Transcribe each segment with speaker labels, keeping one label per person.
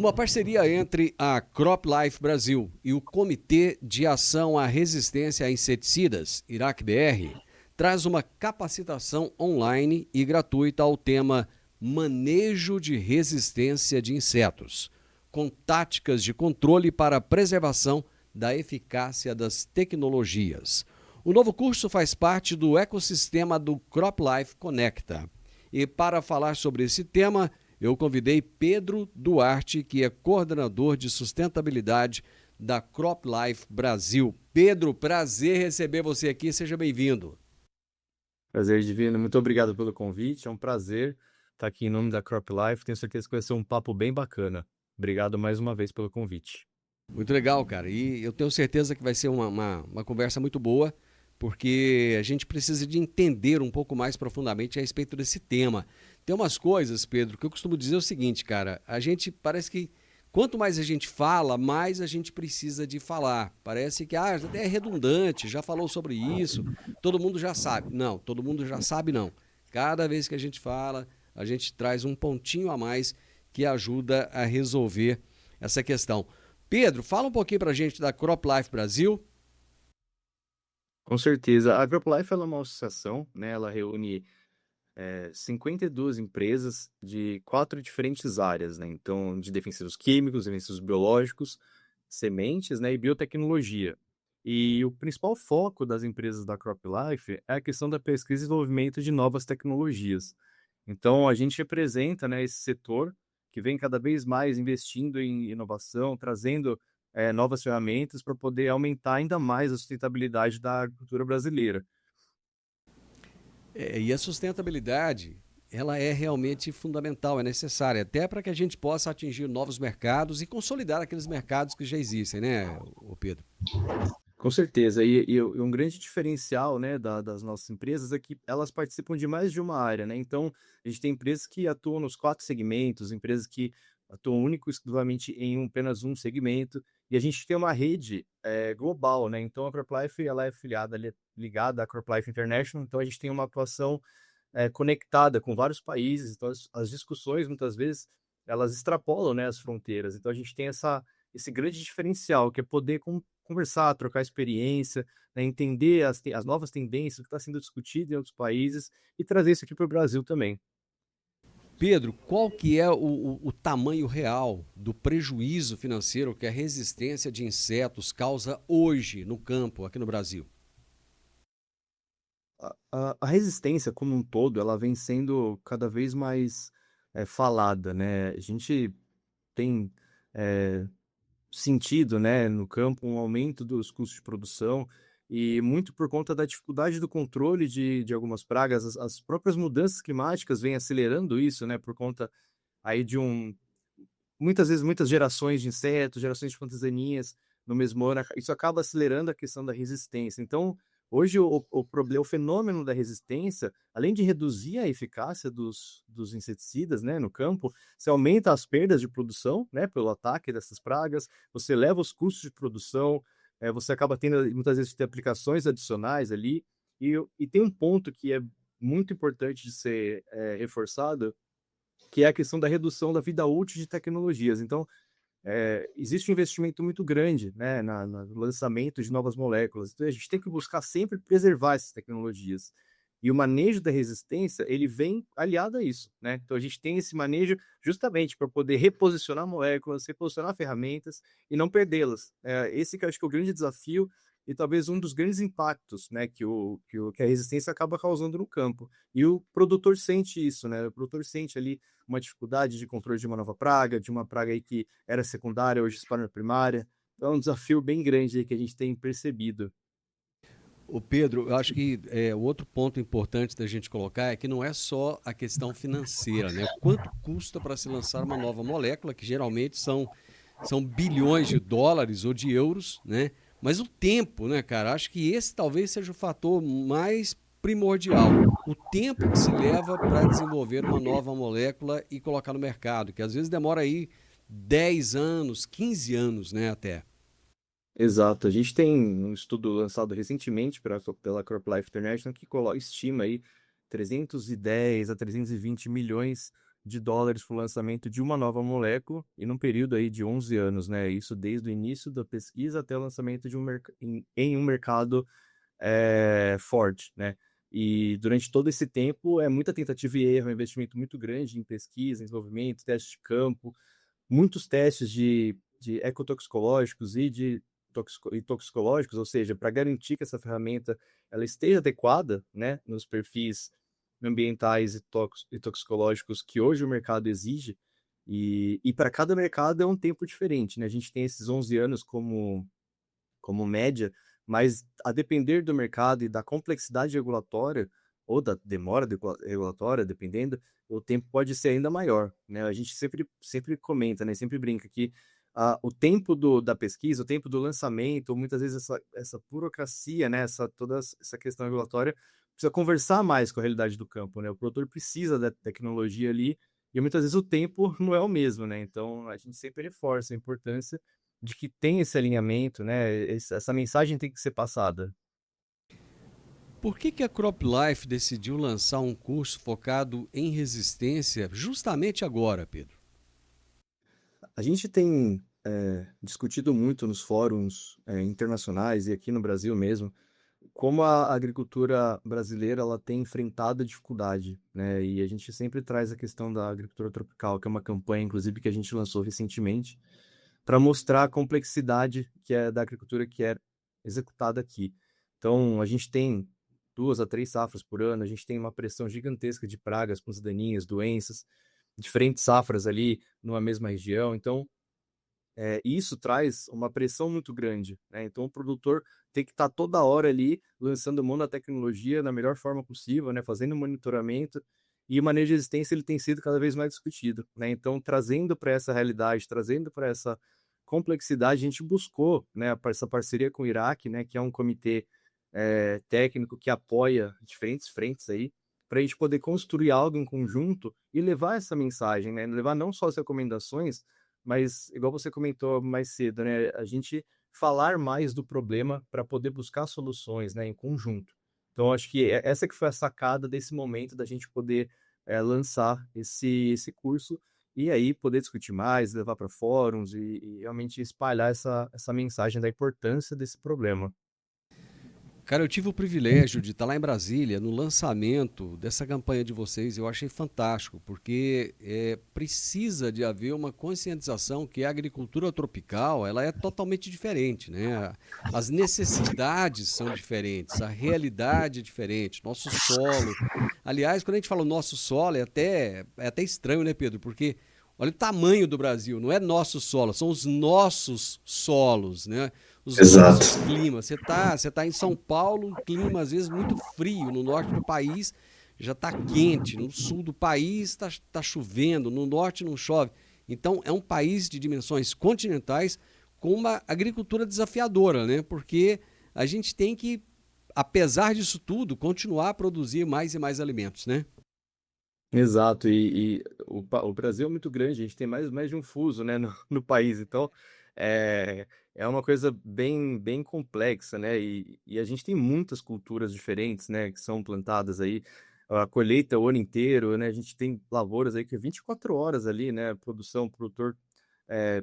Speaker 1: Uma parceria entre a CropLife Brasil e o Comitê de Ação à Resistência a Inseticidas, IRAC-BR, traz uma capacitação online e gratuita ao tema Manejo de Resistência de Insetos, com táticas de controle para a preservação da eficácia das tecnologias. O novo curso faz parte do ecossistema do CropLife Conecta. E para falar sobre esse tema, eu convidei Pedro Duarte, que é coordenador de sustentabilidade da CropLife Brasil. Pedro, prazer receber você aqui, seja bem-vindo.
Speaker 2: Prazer, Divino. Muito obrigado pelo convite. É um prazer estar aqui em nome da CropLife. Tenho certeza que vai ser um papo bem bacana. Obrigado mais uma vez pelo convite.
Speaker 1: Muito legal, cara. E eu tenho certeza que vai ser uma conversa muito boa, porque a gente precisa de entender um pouco mais profundamente a respeito desse tema. Tem umas coisas, Pedro, que eu costumo dizer o seguinte, cara, a gente parece que quanto mais a gente fala, mais a gente precisa de falar. Parece que é redundante, já falou sobre isso, todo mundo já sabe. Não, todo mundo já sabe não. Cada vez que a gente fala, a gente traz um pontinho a mais que ajuda a resolver essa questão. Pedro, fala um pouquinho pra gente da CropLife Brasil.
Speaker 2: Com certeza. A CropLife ela é uma associação, né? Ela reúne 52 empresas de 4 diferentes áreas, né? Então, de defensivos químicos, defensivos biológicos, sementes, né? E biotecnologia. E o principal foco das empresas da CropLife é a questão da pesquisa e desenvolvimento de novas tecnologias. Então, a gente representa, né, esse setor que vem cada vez mais investindo em inovação, trazendo novas ferramentas para poder aumentar ainda mais a sustentabilidade da agricultura brasileira.
Speaker 1: E a sustentabilidade, ela é realmente fundamental, é necessária, até para que a gente possa atingir novos mercados e consolidar aqueles mercados que já existem, né, ô Pedro?
Speaker 2: Com certeza. E um grande diferencial, né, das nossas empresas é que elas participam de mais de uma área, né? Então, a gente tem empresas que atuam nos 4 segmentos, empresas que atuam único e exclusivamente em apenas um segmento, e a gente tem uma rede global, né? Então, a CropLife, ela é filiada, ela é ligada à CropLife International, então a gente tem uma atuação conectada com vários países, então as discussões, muitas vezes, elas extrapolam, né, as fronteiras. Então, a gente tem esse grande diferencial, que é poder conversar, trocar experiência, né, entender as novas tendências que está sendo discutido em outros países e trazer isso aqui para o Brasil também.
Speaker 1: Pedro, qual que é o tamanho real do prejuízo financeiro que a resistência de insetos causa hoje no campo, aqui no Brasil?
Speaker 2: A resistência como um todo, ela vem sendo cada vez mais falada, né? A gente tem eh, sentido, né, no campo, um aumento dos custos de produção e muito por conta da dificuldade do controle de algumas pragas. As próprias mudanças climáticas vêm acelerando isso, né, por conta aí de muitas vezes, muitas gerações de insetos, gerações de plantas daninhas no mesmo ano, isso acaba acelerando a questão da resistência. Então, hoje o problema, o fenômeno da resistência, além de reduzir a eficácia dos inseticidas, né, no campo, você aumenta as perdas de produção, né, pelo ataque dessas pragas, você eleva os custos de produção, você acaba tendo muitas vezes ter aplicações adicionais ali, e tem um ponto que é muito importante de ser reforçado, que é a questão da redução da vida útil de tecnologias. Então, existe um investimento muito grande, né, no lançamento de novas moléculas. Então, a gente tem que buscar sempre preservar essas tecnologias. E o manejo da resistência, ele vem aliado a isso, né? Então, a gente tem esse manejo justamente para poder reposicionar moléculas, reposicionar ferramentas e não perdê-las. Esse que eu acho que é o grande desafio e talvez um dos grandes impactos, né, que a resistência acaba causando no campo. E o produtor sente isso, né? O produtor sente ali uma dificuldade de controle de uma nova praga, de uma praga aí que era secundária, hoje se torna primária. Então é um desafio bem grande aí que a gente tem percebido.
Speaker 1: O Pedro, eu acho que o outro ponto importante da gente colocar é que não é só a questão financeira, né? Quanto custa para se lançar uma nova molécula, que geralmente são bilhões de dólares ou de euros, né? Mas o tempo, né, cara? Acho que esse talvez seja o fator mais primordial. O tempo que se leva para desenvolver uma nova molécula e colocar no mercado, que às vezes demora aí 10 anos, 15 anos, né, até.
Speaker 2: Exato. A gente tem um estudo lançado recentemente pela CropLife International que estima aí 310 a 320 milhões de dólares para o lançamento de uma nova molécula e num período aí de 11 anos, né? Isso desde o início da pesquisa até o lançamento de em um mercado forte, né? E durante todo esse tempo é muita tentativa e erro, é um investimento muito grande em pesquisa, em desenvolvimento, testes de campo, muitos testes de ecotoxicológicos e de toxicológicos, ou seja, para garantir que essa ferramenta ela esteja adequada, né, nos perfis ambientais e toxicológicos que hoje o mercado exige. E para cada mercado é um tempo diferente, né? A gente tem esses 11 anos como média, mas a depender do mercado e da complexidade regulatória, ou da demora regulatória, dependendo, o tempo pode ser ainda maior, né? A gente sempre comenta, né? Sempre brinca que o tempo da pesquisa, o tempo do lançamento, ou muitas vezes essa burocracia, né? Toda essa questão regulatória, precisa conversar mais com a realidade do campo, né? O produtor precisa da tecnologia ali, e muitas vezes o tempo não é o mesmo, né? Então, a gente sempre reforça a importância de que tem esse alinhamento, né? Essa mensagem tem que ser passada.
Speaker 1: Por que a CropLife decidiu lançar um curso focado em resistência justamente agora, Pedro?
Speaker 2: A gente tem discutido muito nos fóruns internacionais e aqui no Brasil mesmo, como a agricultura brasileira ela tem enfrentado a dificuldade, né? E a gente sempre traz a questão da agricultura tropical, que é uma campanha, inclusive, que a gente lançou recentemente, para mostrar a complexidade que é da agricultura que é executada aqui. Então, a gente tem 2 a 3 safras por ano, a gente tem uma pressão gigantesca de pragas, plantas daninhas, doenças, diferentes safras ali numa mesma região. Então, isso traz uma pressão muito grande, né? Então, o produtor tem que estar toda hora ali lançando mão da tecnologia da melhor forma possível, né? Fazendo monitoramento, e o manejo de resistência ele tem sido cada vez mais discutido, né? Então, trazendo para essa realidade, trazendo para essa complexidade, a gente buscou, né, essa parceria com o Iraque, né, que é um comitê técnico que apoia diferentes frentes aí, para a gente poder construir algo em conjunto e levar essa mensagem, né? Levar não só as recomendações, mas, igual você comentou mais cedo, né, a gente falar mais do problema para poder buscar soluções, né, em conjunto. Então, acho que essa que foi a sacada desse momento da gente poder lançar esse curso e aí poder discutir mais, levar para fóruns e realmente espalhar essa mensagem da importância desse problema.
Speaker 1: Cara, eu tive o privilégio de estar lá em Brasília no lançamento dessa campanha de vocês. Eu achei fantástico, porque precisa de haver uma conscientização que a agricultura tropical ela é totalmente diferente, né? As necessidades são diferentes, a realidade é diferente, nosso solo. Aliás, quando a gente fala nosso solo, é até estranho, né, Pedro? Porque olha o tamanho do Brasil, não é nosso solo, são os nossos solos, né? Os nossos
Speaker 3: Exato.
Speaker 1: climas. Você tá em São Paulo, um clima às vezes muito frio, no norte do país já está quente, no sul do país tá chovendo, no norte não chove. Então é um país de dimensões continentais com uma agricultura desafiadora, né? Porque a gente tem que, apesar disso tudo, continuar a produzir mais e mais alimentos, né?
Speaker 2: Exato, e o Brasil é muito grande, a gente tem mais de um fuso, né, no país, então é uma coisa bem complexa, né, e a gente tem muitas culturas diferentes, né, que são plantadas aí, a colheita o ano inteiro, né, a gente tem lavouras aí que é 24 horas ali, né, produção, produtor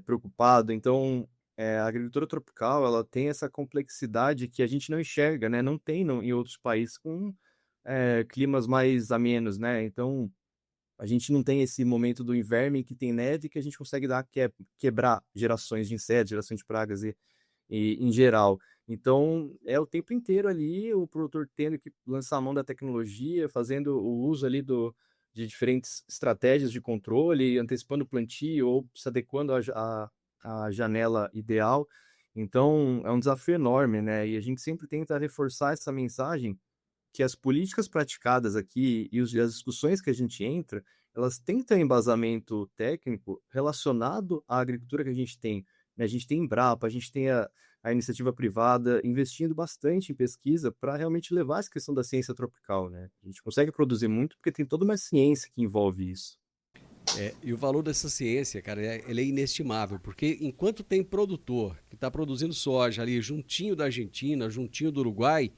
Speaker 2: preocupado, então a agricultura tropical, ela tem essa complexidade que a gente não enxerga, né, não tem em outros países com climas mais amenos, né, então a gente não tem esse momento do inverno em que tem neve que a gente consegue quebrar gerações de insetos, gerações de pragas em geral. Então, é o tempo inteiro ali o produtor tendo que lançar a mão da tecnologia, fazendo o uso ali de diferentes estratégias de controle, antecipando o plantio ou se adequando à janela ideal. Então, é um desafio enorme, né? E a gente sempre tenta reforçar essa mensagem que as políticas praticadas aqui e as discussões que a gente entra, elas têm que ter um embasamento técnico relacionado à agricultura que a gente tem, né? A gente tem Embrapa, a gente tem a iniciativa privada investindo bastante em pesquisa para realmente levar essa questão da ciência tropical, né? A gente consegue produzir muito porque tem toda uma ciência que envolve isso.
Speaker 1: E o valor dessa ciência, cara, ele é inestimável, porque enquanto tem produtor que está produzindo soja ali juntinho da Argentina, juntinho do Uruguai,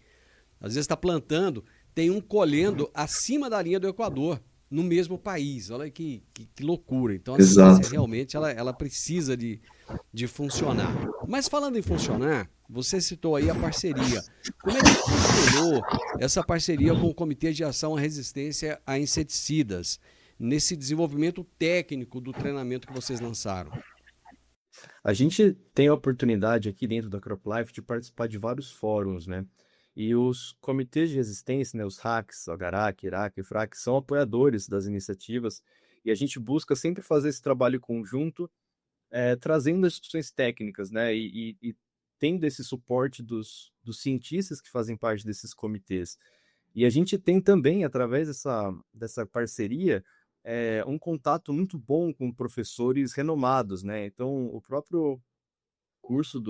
Speaker 1: às vezes está plantando, tem um colhendo acima da linha do Equador. no mesmo país. Olha que loucura. Então a ciência
Speaker 3: Exato.
Speaker 1: realmente ela precisa de funcionar. Mas falando em funcionar, você citou aí a parceria. Como é que funcionou essa parceria com o Comitê de Ação à Resistência a Inseticidas, nesse desenvolvimento técnico do treinamento que vocês lançaram?
Speaker 2: A gente tem a oportunidade aqui dentro da CropLife de participar de vários fóruns, né? E os comitês de resistência, né, os hacks, Agarac, Iraque e FRAC, são apoiadores das iniciativas e a gente busca sempre fazer esse trabalho conjunto, trazendo as discussões técnicas, né? E tendo esse suporte dos cientistas que fazem parte desses comitês. E a gente tem também, através dessa parceria, um contato muito bom com professores renomados, né? Então, o próprio curso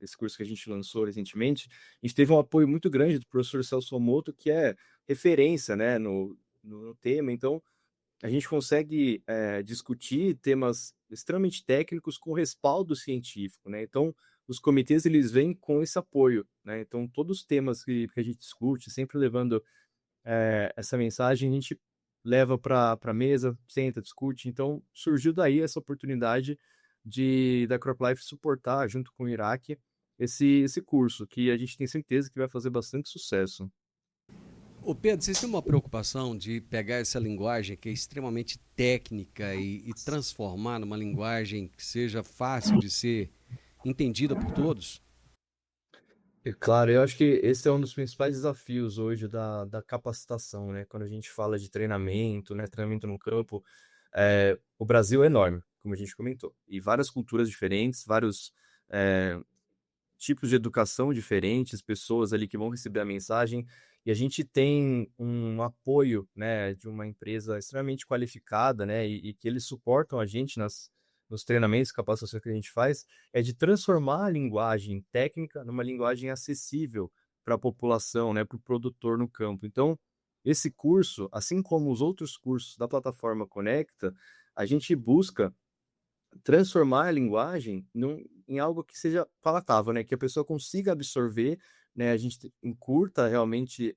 Speaker 2: esse curso que a gente lançou recentemente, a gente teve um apoio muito grande do professor Celso Omoto, que é referência, né, no tema. Então, a gente consegue discutir temas extremamente técnicos com respaldo científico, né? Então, os comitês eles vêm com esse apoio, né? Então, todos os temas que a gente discute, sempre levando essa mensagem, a gente leva para a mesa, senta, discute. Então, surgiu daí essa oportunidade da CropLife suportar, junto com o Iraque, esse curso, que a gente tem certeza que vai fazer bastante sucesso.
Speaker 1: Ô Pedro, vocês têm uma preocupação de pegar essa linguagem que é extremamente técnica e transformar numa linguagem que seja fácil de ser entendida por todos?
Speaker 2: E, claro, eu acho que esse é um dos principais desafios hoje da capacitação, né? Quando a gente fala de treinamento, né? Treinamento no campo, o Brasil é enorme, como a gente comentou, e várias culturas diferentes, vários é, tipos de educação diferentes, pessoas ali que vão receber a mensagem, e a gente tem um apoio, né, de uma empresa extremamente qualificada, né, e que eles suportam a gente nos treinamentos, capacitações que a gente faz, é de transformar a linguagem técnica numa linguagem acessível para a população, né, para o produtor no campo. Então, esse curso, assim como os outros cursos da plataforma Conecta, a gente busca transformar a linguagem em algo que seja palatável, né? Que a pessoa consiga absorver, né? A gente encurta realmente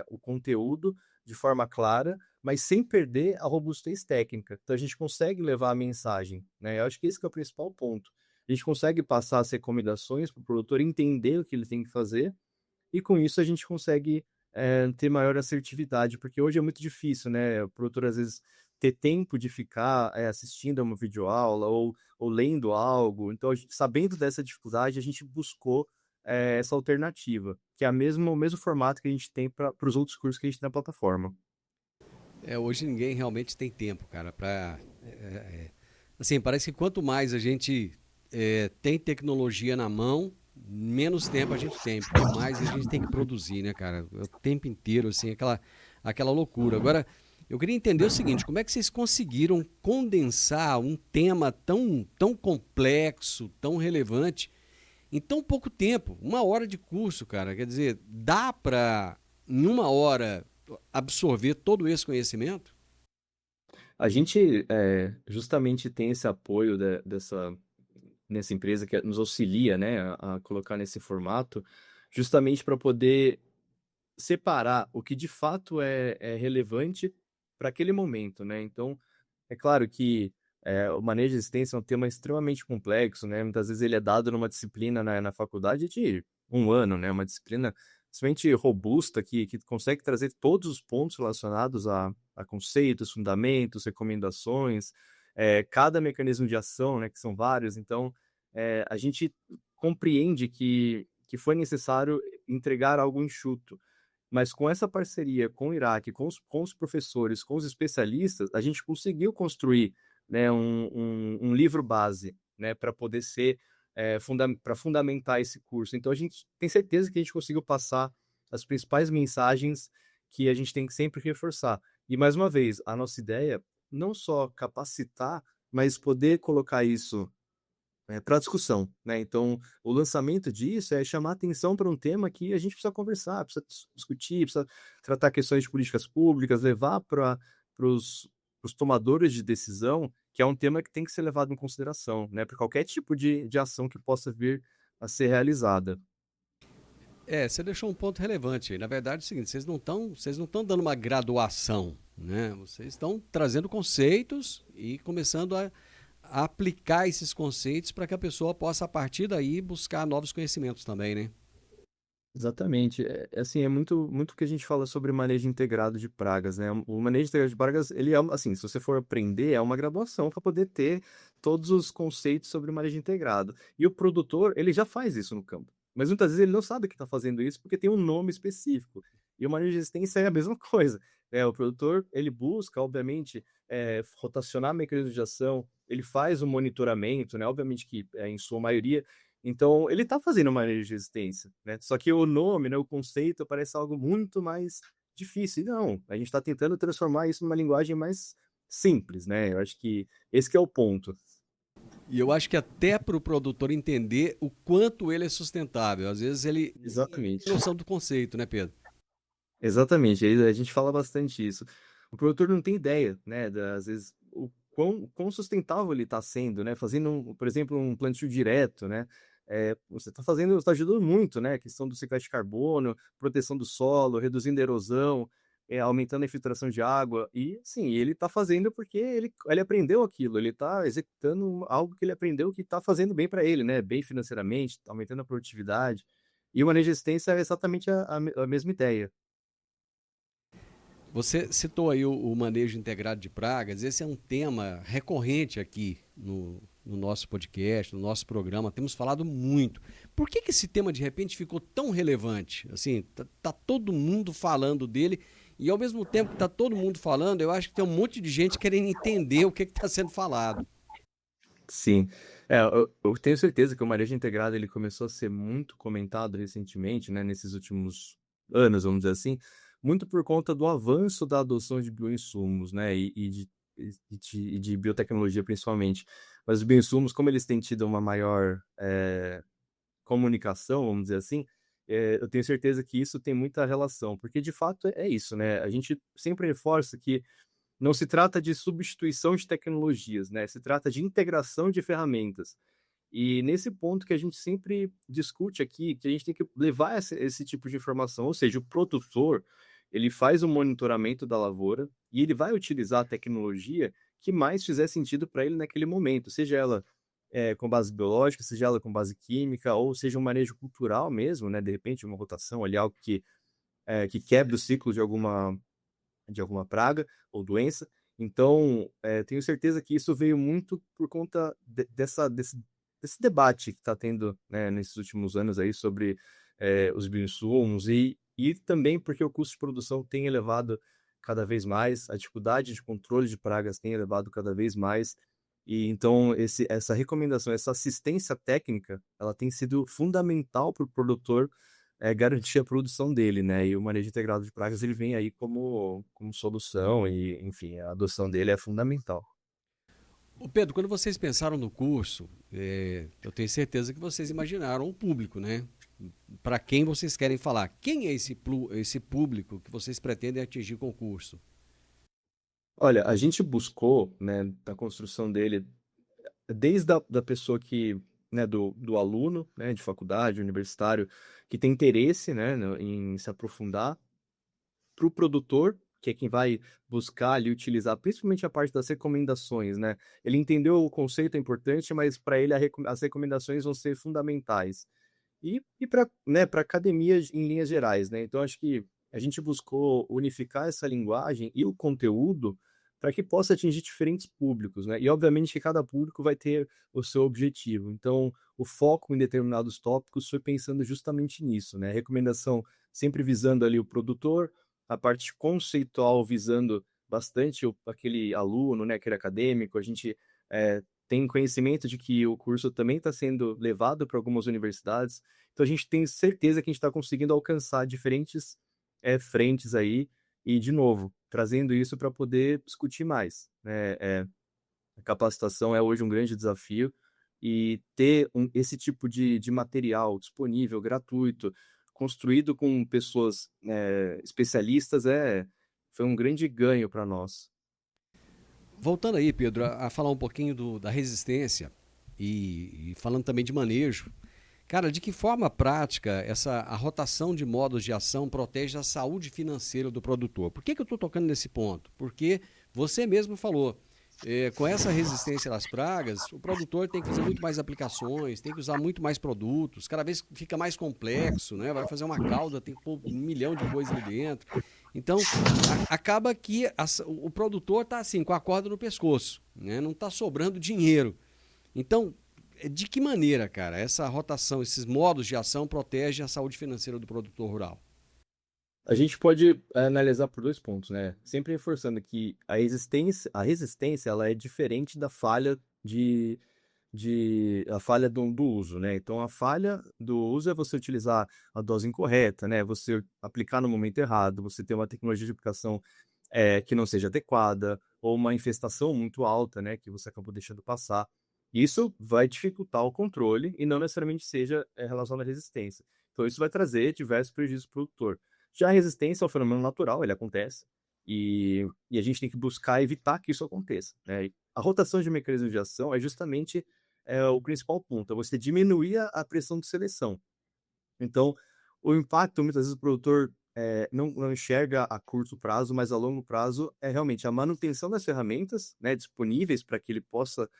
Speaker 2: o conteúdo de forma clara, mas sem perder a robustez técnica. Então a gente consegue levar a mensagem, né? Eu acho que esse que é o principal ponto. A gente consegue passar as recomendações para o produtor entender o que ele tem que fazer e com isso a gente consegue ter maior assertividade, porque hoje é muito difícil, né? O produtor às vezes ter tempo de ficar assistindo a uma videoaula ou lendo algo. Então, sabendo dessa dificuldade, a gente buscou essa alternativa, que é o mesmo formato que a gente tem para os outros cursos que a gente tem na plataforma.
Speaker 1: Hoje ninguém realmente tem tempo, cara, assim, parece que quanto mais a gente tem tecnologia na mão, menos tempo a gente tem, porque mais a gente tem que produzir, né, cara? O tempo inteiro, assim, aquela loucura. Agora, eu queria entender o seguinte, como é que vocês conseguiram condensar um tema tão complexo, tão relevante, em tão pouco tempo? 1 hora de curso, cara. Quer dizer, dá para, em 1 hora, absorver todo esse conhecimento?
Speaker 2: A gente justamente tem esse apoio nessa empresa que nos auxilia, né, a colocar nesse formato, justamente para poder separar o que de fato é relevante para aquele momento, né? Então, é claro que o manejo de resistência é um tema extremamente complexo, né? Muitas vezes ele é dado numa disciplina na faculdade de 1 ano, né? Uma disciplina extremamente robusta que consegue trazer todos os pontos relacionados a conceitos, fundamentos, recomendações, cada mecanismo de ação, né? Que são vários. Então, a gente compreende que foi necessário entregar algo enxuto. Mas com essa parceria com o Iraque, com os professores, com os especialistas, a gente conseguiu construir, né, um livro base, né, para poder ser para fundamentar esse curso. Então a gente tem certeza que a gente conseguiu passar as principais mensagens que a gente tem que sempre reforçar. E mais uma vez, a nossa ideia não só capacitar, mas poder colocar isso para discussão, né? Então, o lançamento disso é chamar atenção para um tema que a gente precisa conversar, precisa discutir, precisa tratar questões de políticas públicas, levar para os tomadores de decisão, que é um tema que tem que ser levado em consideração, né? Para qualquer tipo de ação que possa vir a ser realizada.
Speaker 1: Você deixou um ponto relevante aí. Na verdade é o seguinte, vocês não estão dando uma graduação, né? Vocês estão trazendo conceitos e começando a aplicar esses conceitos para que a pessoa possa, a partir daí, buscar novos conhecimentos também, né?
Speaker 2: Exatamente. Assim, é muito o que a gente fala sobre manejo integrado de pragas, né? O manejo integrado de pragas, ele é, assim, se você for aprender, é uma graduação para poder ter todos os conceitos sobre manejo integrado. E o produtor, ele já faz isso no campo. Mas muitas vezes ele não sabe que está fazendo isso porque tem um nome específico. E o manejo de resistência é a mesma coisa. O produtor, ele busca, obviamente, rotacionar mecanismos de ação, ele faz o monitoramento, né? Obviamente que, em sua maioria, então, ele está fazendo manejo de resistência, né? Só que o nome, né, o conceito parece algo muito mais difícil. E não, a gente está tentando transformar isso numa linguagem mais simples, né? Eu acho que esse que é o ponto.
Speaker 1: E eu acho que até para o produtor entender o quanto ele é sustentável. Às vezes ele nem tem
Speaker 2: Exatamente.
Speaker 1: noção do conceito, né, Pedro?
Speaker 2: Exatamente. A gente fala bastante isso. O produtor não tem ideia, né? Às vezes, o quão sustentável ele está sendo, né? Fazendo, por exemplo, um plantio direto, né? Você está fazendo, está ajudando muito, né? A questão do sequestro de carbono, proteção do solo, reduzindo a erosão, aumentando a infiltração de água. E, sim, ele está fazendo porque ele aprendeu aquilo, ele está executando algo que ele aprendeu que está fazendo bem para ele, né? Bem financeiramente, tá aumentando a produtividade. E o manejo de resistência é exatamente a mesma ideia.
Speaker 1: Você citou aí o manejo integrado de pragas. Esse é um tema recorrente aqui no nosso podcast, no nosso programa. Temos falado muito. Por que esse tema de repente ficou tão relevante? Assim, tá todo mundo falando dele e ao mesmo tempo que tá todo mundo falando, eu acho que tem um monte de gente querendo entender o que está sendo falado.
Speaker 2: Sim. Eu tenho certeza que o manejo integrado ele começou a ser muito comentado recentemente, né, nesses últimos anos, vamos dizer assim, muito por conta do avanço da adoção de bioinsumos, né, e de biotecnologia principalmente. Mas os bioinsumos, como eles têm tido uma maior comunicação, vamos dizer assim, eu tenho certeza que isso tem muita relação, porque de fato é isso, né? A gente sempre reforça que não se trata de substituição de tecnologias, né? Se trata de integração de ferramentas. E nesse ponto que a gente sempre discute aqui, que a gente tem que levar esse tipo de informação, ou seja, o produtor, ele faz o monitoramento da lavoura e ele vai utilizar a tecnologia que mais fizer sentido para ele naquele momento, seja ela com base biológica, seja ela com base química, ou seja um manejo cultural mesmo, né? De repente, uma rotação ali, algo que quebre o ciclo de alguma praga ou doença. Então, tenho certeza que isso veio muito por conta desse debate que está tendo, né, nesses últimos anos aí sobre os bioinsumos e também porque o custo de produção tem elevado cada vez mais, a dificuldade de controle de pragas tem elevado cada vez mais. E então essa recomendação, essa assistência técnica, ela tem sido fundamental para o produtor garantir a produção dele, né? E o manejo integrado de pragas ele vem aí como solução e, enfim, a adoção dele é fundamental.
Speaker 1: Ô Pedro, quando vocês pensaram no curso, eu tenho certeza que vocês imaginaram o público, né? Para quem vocês querem falar? Quem é esse público que vocês pretendem atingir com o curso?
Speaker 2: Olha, a gente buscou, né, na construção dele, desde da pessoa que, né, do aluno, né, de faculdade, universitário, que tem interesse, né, em se aprofundar, para o produtor, que é quem vai buscar ali utilizar principalmente a parte das recomendações, né? Ele entendeu o conceito é importante, mas para ele as recomendações vão ser fundamentais. E para, né, para academia em linhas gerais, né? Então acho que a gente buscou unificar essa linguagem e o conteúdo para que possa atingir diferentes públicos, né? E obviamente que cada público vai ter o seu objetivo. Então, o foco em determinados tópicos foi pensando justamente nisso, né? Recomendação sempre visando ali o produtor, a parte conceitual visando bastante aquele aluno, né, aquele acadêmico. A gente tem conhecimento de que o curso também está sendo levado para algumas universidades, então a gente tem certeza que a gente está conseguindo alcançar diferentes frentes aí, e de novo, trazendo isso para poder discutir mais, né? A capacitação é hoje um grande desafio, e ter esse tipo de material disponível, gratuito, construído com pessoas especialistas, foi um grande ganho para nós.
Speaker 1: Voltando aí, Pedro, a falar um pouquinho da resistência e falando também de manejo, Cara, de que forma prática a rotação de modos de ação protege a saúde financeira do produtor? Por que eu estou tocando nesse ponto? Porque você mesmo falou, com essa resistência às pragas, o produtor tem que fazer muito mais aplicações, tem que usar muito mais produtos, cada vez fica mais complexo, né? Vai fazer uma cauda, tem que pôr 1 milhão de coisas ali dentro. Então, acaba que o produtor está assim, com a corda no pescoço, né? Não está sobrando dinheiro. Então, de que maneira, cara, essa rotação, esses modos de ação protegem a saúde financeira do produtor rural?
Speaker 2: A gente pode analisar por dois pontos, né? Sempre reforçando que a resistência ela é diferente da falha a falha do uso, né? Então, a falha do uso é você utilizar a dose incorreta, né? Você aplicar no momento errado, você ter uma tecnologia de aplicação que não seja adequada, ou uma infestação muito alta, né? Que você acabou deixando passar. Isso vai dificultar o controle e não necessariamente seja relacionado à resistência. Então, isso vai trazer diversos prejuízos para o produtor. Já a resistência é um fenômeno natural, ele acontece, e a gente tem que buscar evitar que isso aconteça, né? A rotação de mecanismos de ação é justamente o principal ponto, é você diminuir a pressão de seleção. Então, o impacto, muitas vezes, o produtor não enxerga a curto prazo, mas a longo prazo é realmente a manutenção das ferramentas, né, disponíveis para que ele possa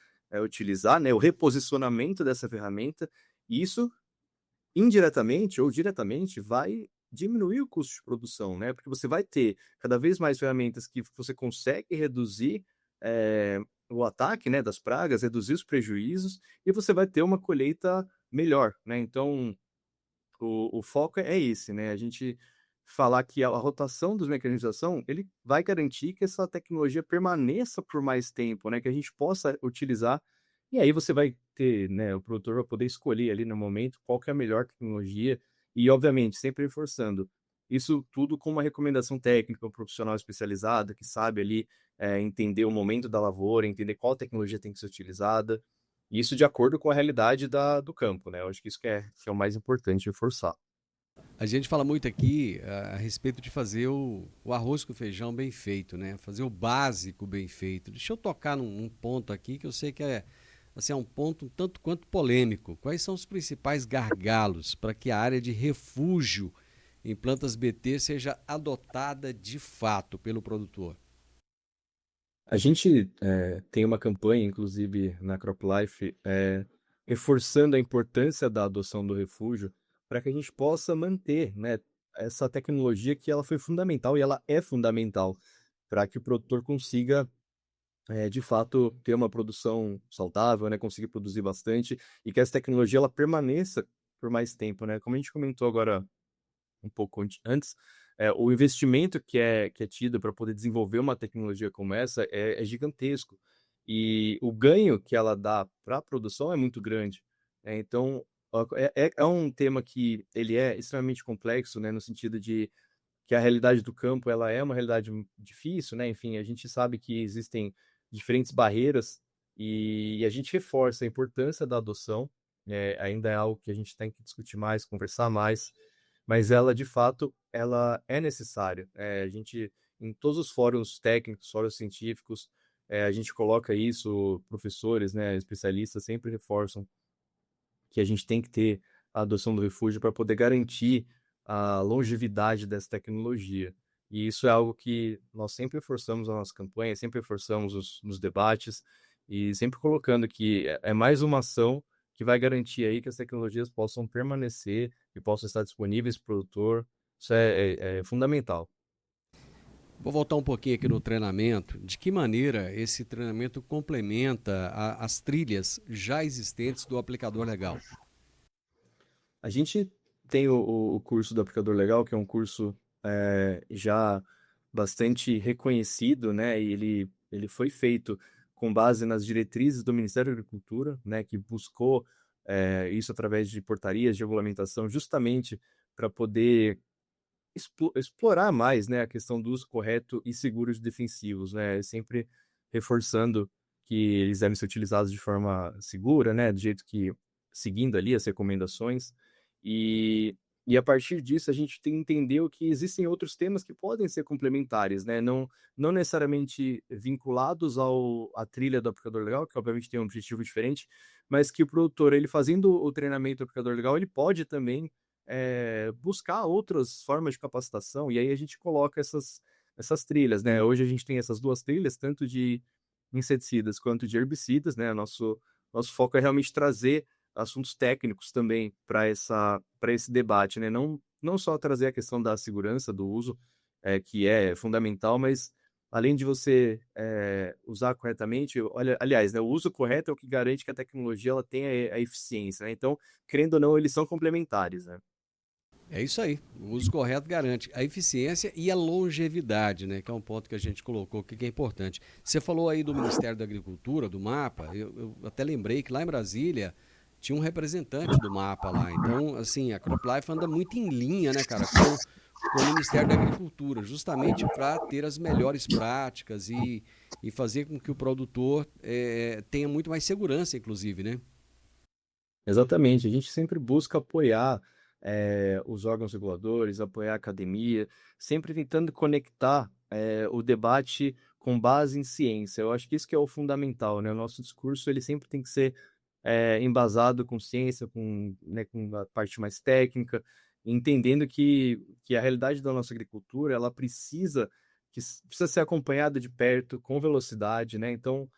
Speaker 2: utilizar, né, o reposicionamento dessa ferramenta, e isso indiretamente ou diretamente vai diminuir o custo de produção, né? Porque você vai ter cada vez mais ferramentas que você consegue reduzir o ataque, né, das pragas, reduzir os prejuízos e você vai ter uma colheita melhor, né? Então, o foco é esse, né? A gente falar que a rotação dos mecanismos de ação, ele vai garantir que essa tecnologia permaneça por mais tempo, né? Que a gente possa utilizar. E aí você vai ter, né? O produtor vai poder escolher ali no momento qual que é a melhor tecnologia. E, obviamente, sempre reforçando, isso tudo com uma recomendação técnica, um profissional especializado que sabe ali entender o momento da lavoura, entender qual tecnologia tem que ser utilizada. Isso de acordo com a realidade do campo, né? Eu acho que isso que é o mais importante reforçar.
Speaker 1: A gente fala muito aqui a respeito de fazer o arroz com feijão bem feito, né? Fazer o básico bem feito. Deixa eu tocar num ponto aqui que eu sei que assim, é um ponto um tanto quanto polêmico. Quais são os principais gargalos para que a área de refúgio em plantas BT seja adotada de fato pelo produtor?
Speaker 2: A gente tem uma campanha, inclusive na CropLife, reforçando a importância da adoção do refúgio para que a gente possa manter, né, essa tecnologia que ela foi fundamental e ela é fundamental para que o produtor consiga, de fato, ter uma produção saudável, né, conseguir produzir bastante e que essa tecnologia ela permaneça por mais tempo, né? Como a gente comentou agora um pouco antes, o investimento que é tido para poder desenvolver uma tecnologia como essa é gigantesco. E o ganho que ela dá para a produção é muito grande. Então, é um tema que ele é extremamente complexo, né, no sentido de que a realidade do campo ela é uma realidade difícil, né? Enfim, a gente sabe que existem diferentes barreiras e a gente reforça a importância da adoção. Ainda é algo que a gente tem que discutir mais, conversar mais, mas ela de fato ela é necessária. A gente em todos os fóruns técnicos, fóruns científicos, a gente coloca isso, professores, né, especialistas sempre reforçam que a gente tem que ter a adoção do refúgio para poder garantir a longevidade dessa tecnologia. E isso é algo que nós sempre forçamos na nossa campanha, sempre forçamos nos debates e sempre colocando que é mais uma ação que vai garantir aí que as tecnologias possam permanecer e possam estar disponíveis para o produtor. Isso é fundamental.
Speaker 1: Vou voltar um pouquinho aqui no treinamento. De que maneira esse treinamento complementa as trilhas já existentes do aplicador legal?
Speaker 2: A gente tem o curso do aplicador legal, que é um curso já bastante reconhecido, né? E ele foi feito com base nas diretrizes do Ministério da Agricultura, né? Que buscou isso através de portarias de regulamentação, justamente para poder explorar mais, né? A questão do uso correto e seguro de defensivos, né? Sempre reforçando que eles devem ser utilizados de forma segura, né? Do jeito que seguindo ali as recomendações. E, e a partir disso, a gente tem entendeu que existem outros temas que podem ser complementares, né? Não necessariamente vinculados à trilha do aplicador legal, que obviamente tem um objetivo diferente, mas que o produtor, ele fazendo o treinamento do aplicador legal, ele pode também buscar outras formas de capacitação, e aí a gente coloca essas trilhas, né? Hoje a gente tem essas duas trilhas, tanto de inseticidas quanto de herbicidas, né? Nosso foco é realmente trazer assuntos técnicos também para esse debate, né? Não só trazer a questão da segurança do uso, que é fundamental, mas além de você usar corretamente, olha, aliás, né, o uso correto é o que garante que a tecnologia ela tenha a eficiência, né? Então, querendo ou não, eles são complementares, né?
Speaker 1: É isso aí. O uso correto garante a eficiência e a longevidade, né? Que é um ponto que a gente colocou aqui que é importante. Você falou aí do Ministério da Agricultura, do MAPA. Eu até lembrei que lá em Brasília tinha um representante do MAPA lá. Então, assim, a CropLife anda muito em linha, né, cara, com o Ministério da Agricultura, justamente para ter as melhores práticas e fazer com que o produtor tenha muito mais segurança, inclusive, né?
Speaker 2: Exatamente, a gente sempre busca apoiar os órgãos reguladores, apoiar a academia, sempre tentando conectar o debate com base em ciência. Eu acho que isso que é o fundamental, né? O nosso discurso ele sempre tem que ser embasado com ciência, né, com a parte mais técnica, entendendo que a realidade da nossa agricultura ela precisa ser acompanhada de perto, com velocidade, né? Então,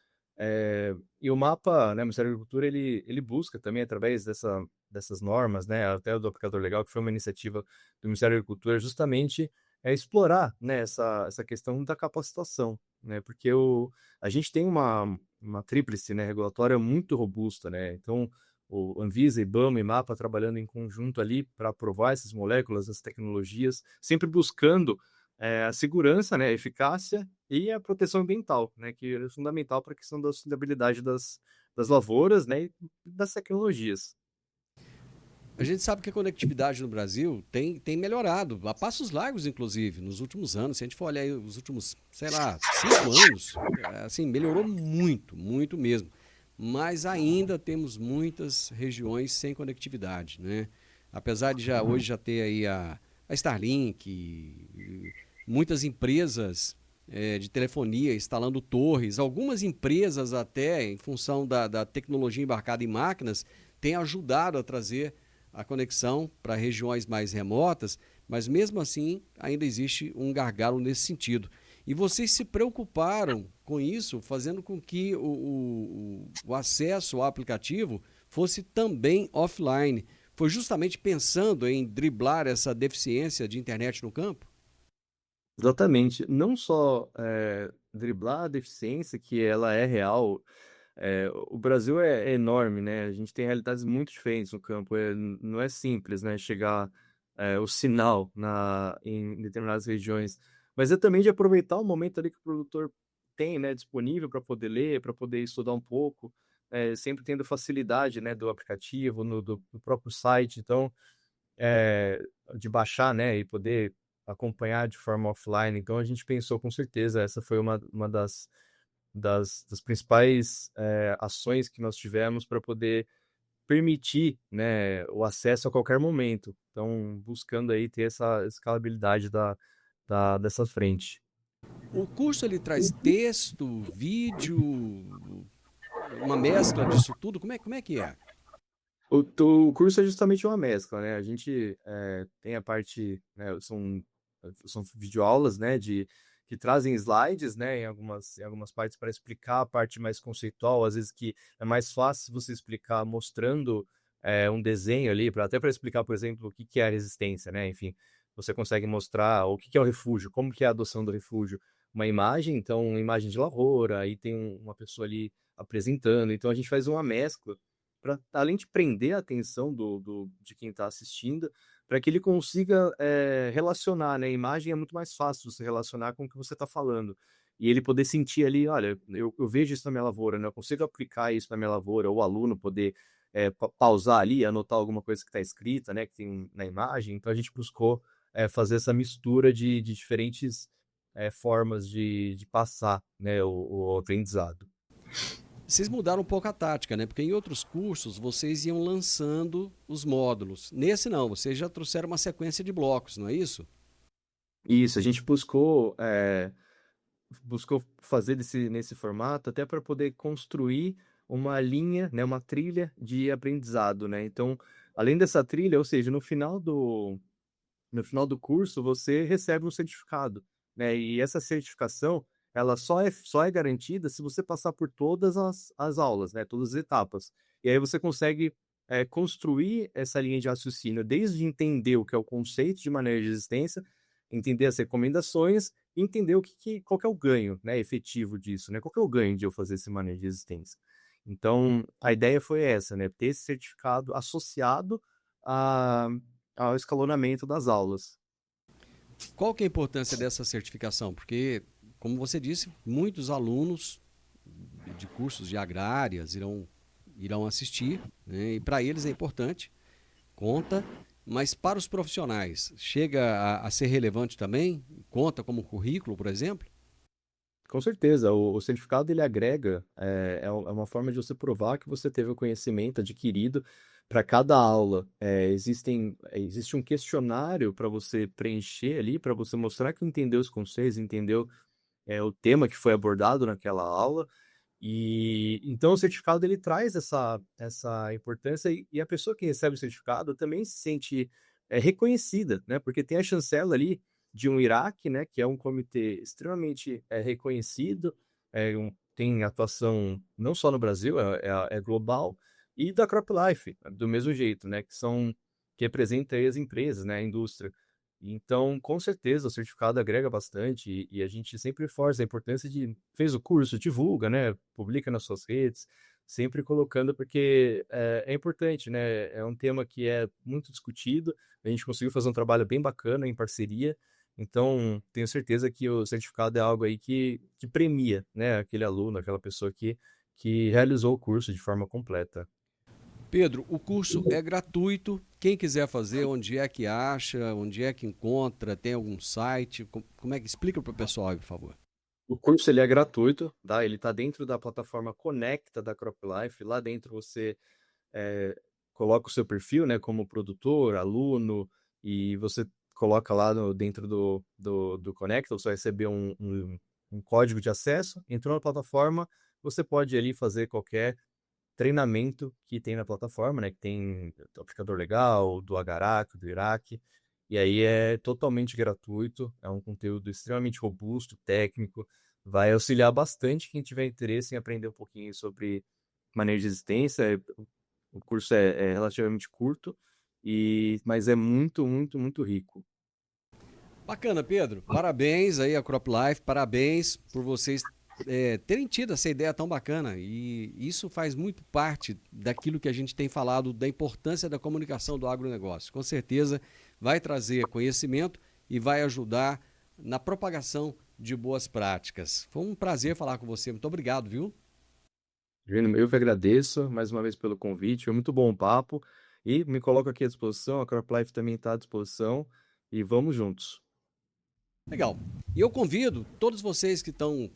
Speaker 2: e o mapa, né, o Ministério da Agricultura, ele busca também, através dessas normas, né, até o do aplicador legal, que foi uma iniciativa do Ministério da Agricultura, justamente explorar, né, essa questão da capacitação, né, porque a gente tem uma tríplice, né, regulatória muito robusta, né, então o Anvisa, IBAMA e MAPA trabalhando em conjunto ali para aprovar essas moléculas, as tecnologias, sempre buscando a segurança, né, a eficácia e a proteção ambiental, né, que é fundamental para a questão da sustentabilidade das lavouras, né, e das tecnologias.
Speaker 1: A gente sabe que a conectividade no Brasil tem melhorado, a passos largos, inclusive, nos últimos anos. Se a gente for olhar aí os últimos, sei lá, 5 anos, assim, melhorou muito, muito mesmo. Mas ainda temos muitas regiões sem conectividade, né? Apesar de hoje já ter aí a Starlink, muitas empresas de telefonia instalando torres, algumas empresas até, em função da tecnologia embarcada em máquinas, têm ajudado a trazer a conexão para regiões mais remotas, mas mesmo assim ainda existe um gargalo nesse sentido. E vocês se preocuparam com isso, fazendo com que o acesso ao aplicativo fosse também offline. Foi justamente pensando em driblar essa deficiência de internet no campo?
Speaker 2: Exatamente. Não só driblar a deficiência, que ela é real. O Brasil é enorme, né? A gente tem realidades muito diferentes no campo. Não é simples, né? Chegar o sinal em determinadas regiões. Mas é também de aproveitar o momento ali que o produtor tem, né? Disponível para poder ler, para poder estudar um pouco. Sempre tendo facilidade, né? Do aplicativo, do próprio site. Então, eh, de baixar, né, e poder acompanhar de forma offline. Então a gente pensou com certeza, essa foi uma das principais ações que nós tivemos para poder permitir, né, o acesso a qualquer momento. Então, buscando aí ter essa escalabilidade dessa frente.
Speaker 1: O curso ele traz texto, vídeo, uma mescla disso tudo? Como é que é?
Speaker 2: O curso é justamente uma mescla, né? A gente tem a parte, né, são videoaulas, né, que trazem slides, né, em algumas partes para explicar a parte mais conceitual, às vezes que é mais fácil você explicar mostrando um desenho ali, até para explicar, por exemplo, o que que é a resistência, né? Enfim, você consegue mostrar o que que é o refúgio, como que é a adoção do refúgio, uma imagem, então, uma imagem de lavoura, aí tem uma pessoa ali apresentando, então a gente faz uma mescla para além de prender a atenção de quem está assistindo, para que ele consiga relacionar, né? A imagem é muito mais fácil você relacionar com o que você está falando. E ele poder sentir ali, olha, eu vejo isso na minha lavoura, né? Eu consigo aplicar isso na minha lavoura, ou o aluno poder pausar ali, anotar alguma coisa que está escrita, né? Que tem na imagem. Então a gente buscou fazer essa mistura de diferentes formas de passar, né? O aprendizado.
Speaker 1: Vocês mudaram um pouco a tática, né? Porque em outros cursos vocês iam lançando os módulos. Nesse não, vocês já trouxeram uma sequência de blocos, não é isso?
Speaker 2: Isso, a gente buscou fazer nesse formato até para poder construir uma linha, né, uma trilha de aprendizado, né. Então, além dessa trilha, ou seja, no final do curso, você recebe um certificado, né, e essa certificação, ela só é garantida se você passar por todas as aulas, né, todas as etapas. E aí você consegue, construir essa linha de raciocínio, desde entender o que é o conceito de manejo de resistência, entender as recomendações e entender qual que é o ganho, né, efetivo disso, né, qual que é o ganho de eu fazer esse manejo de resistência. Então, a ideia foi essa, né, ter esse certificado associado a ao escalonamento das aulas.
Speaker 1: Qual que é a importância dessa certificação? Porque, como você disse, muitos alunos de cursos de agrárias irão assistir, né? E para eles é importante, conta, mas para os profissionais, chega a ser relevante também? Conta como currículo, por exemplo?
Speaker 2: Com certeza, o certificado ele agrega, é uma forma de você provar que você teve o conhecimento adquirido para cada aula. Existe um questionário para você preencher ali, para você mostrar que entendeu os conceitos, entendeu, o tema que foi abordado naquela aula. E então o certificado ele traz essa importância e a pessoa que recebe o certificado também se sente, reconhecida, né, porque tem a chancela ali de um Iraque, né, que é um comitê extremamente, reconhecido, tem atuação não só no Brasil, é global, e da CropLife, do mesmo jeito, né, que representa aí as empresas, né, a indústria. Então, com certeza, o certificado agrega bastante e a gente sempre reforça a importância de fez o curso, divulga, né, publica nas suas redes, sempre colocando porque é importante, né, é um tema que é muito discutido, a gente conseguiu fazer um trabalho bem bacana em parceria, então tenho certeza que o certificado é algo aí que premia, né, aquele aluno, aquela pessoa que realizou o curso de forma completa.
Speaker 1: Pedro, o curso é gratuito. Quem quiser fazer, onde é que acha, onde é que encontra, tem algum site? Como é que explica para o pessoal, por favor?
Speaker 2: O curso ele é gratuito, tá? Ele está dentro da plataforma Conecta da CropLife. Lá dentro você coloca o seu perfil, né, como produtor, aluno, e você coloca lá dentro do Conecta, você vai receber um código de acesso. Entrou na plataforma, você pode ali fazer qualquer treinamento que tem na plataforma, né? Que tem o aplicador legal, do Agarac, do Iraque. E aí é totalmente gratuito, é um conteúdo extremamente robusto, técnico, vai auxiliar bastante quem tiver interesse em aprender um pouquinho sobre manejo de resistência. O curso é relativamente curto, mas é muito, muito, muito rico.
Speaker 1: Bacana, Pedro. Parabéns aí à CropLife, parabéns por vocês terem tido essa ideia tão bacana. E isso faz muito parte daquilo que a gente tem falado da importância da comunicação do agronegócio. Com certeza vai trazer conhecimento e vai ajudar na propagação de boas práticas. Foi um prazer falar com você. Muito obrigado, viu?
Speaker 2: Juliano, eu que agradeço mais uma vez pelo convite, foi muito bom o papo e me coloco aqui à disposição, a CropLife também está à disposição e vamos juntos.
Speaker 1: Legal. E eu convido todos vocês que estão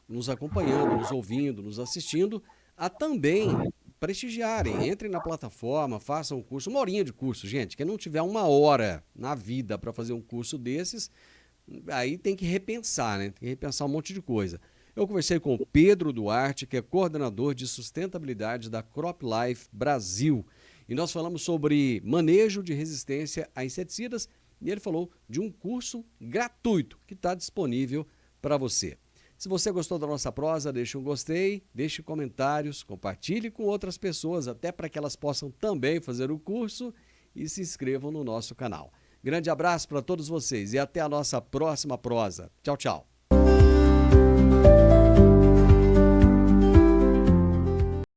Speaker 1: nos acompanhando, nos ouvindo, nos assistindo, a também prestigiarem. Entrem na plataforma, façam um curso, uma horinha de curso, gente. Quem não tiver uma hora na vida para fazer um curso desses, aí tem que repensar, né? Tem que repensar um monte de coisa. Eu conversei com o Pedro Duarte, que é coordenador de sustentabilidade da CropLife Brasil. E nós falamos sobre manejo de resistência a inseticidas e ele falou de um curso gratuito que está disponível para você. Se você gostou da nossa prosa, deixe um gostei, deixe comentários, compartilhe com outras pessoas, até para que elas possam também fazer o curso e se inscrevam no nosso canal. Grande abraço para todos vocês e até a nossa próxima prosa. Tchau, tchau.